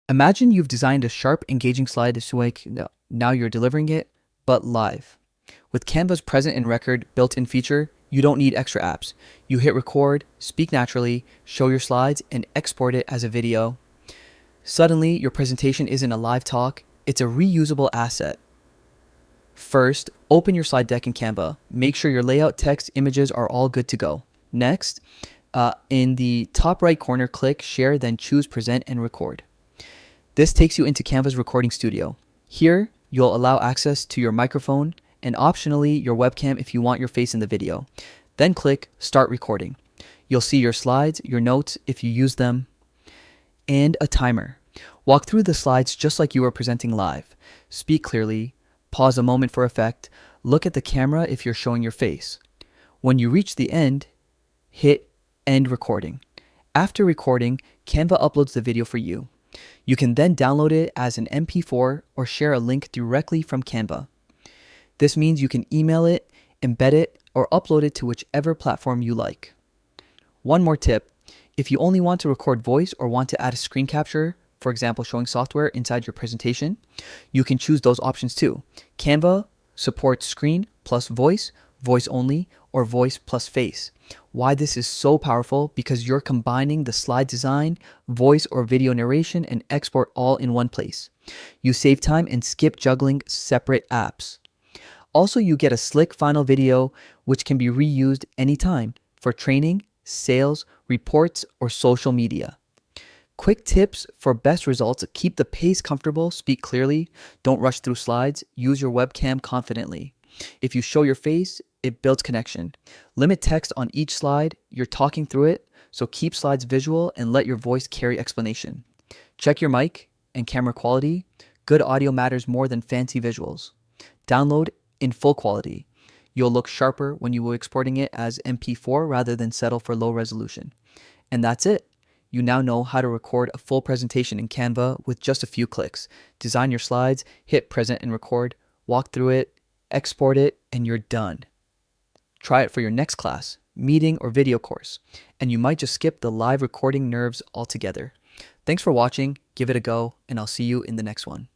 Imagine you've designed a sharp, engaging slide this week. Now you're delivering it, but live. With Canva's present and record built in feature, you don't need extra apps. You hit record, speak naturally, show your slides, and export it as a video. Suddenly, your presentation isn't a live talk, it's a reusable asset. First, open your slide deck in Canva. Make sure your layout, text, images are all good to go. Next, in the top right corner, click Share, then choose Present and Record. This takes you into Canva's recording studio. Here, you'll allow access to your microphone and optionally your webcam if you want your face in the video. Then click Start Recording. You'll see your slides, your notes if you use them, and a timer. Walk through the slides just like you were presenting live. Speak clearly, pause a moment for effect, look at the camera if you're showing your face. When you reach the end, hit End Recording. After recording, Canva uploads the video for you. You can then download it as an MP4 or share a link directly from Canva. This means you can email it, embed it, or upload it to whichever platform you like. One more tip, if you only want to record voice or want to add a screen capture, for example showing software inside your presentation, you can choose those options too. Canva supports screen plus voice, voice only, or voice plus face. Why this is so powerful? Because you're combining the slide design, voice or video narration, and export all in one place. You save time and skip juggling separate apps. Also, you get a slick final video which can be reused anytime for training, sales, reports, or social media. Quick tips for best results: keep the pace comfortable, speak clearly, don't rush through slides, use your webcam confidently. If you show your face, it builds connection. Limit text on each slide, you're talking through it, so keep slides visual and let your voice carry explanation. Check your mic and camera quality. Good audio matters more than fancy visuals. Download in full quality. You'll look sharper when you are exporting it as MP4 rather than settle for low resolution. And that's it. You now know how to record a full presentation in Canva with just a few clicks. Design your slides, hit present and record, walk through it, export it, and you're done. Try it for your next class, meeting, or video course, and you might just skip the live recording nerves altogether. Thanks for watching, give it a go, and I'll see you in the next one.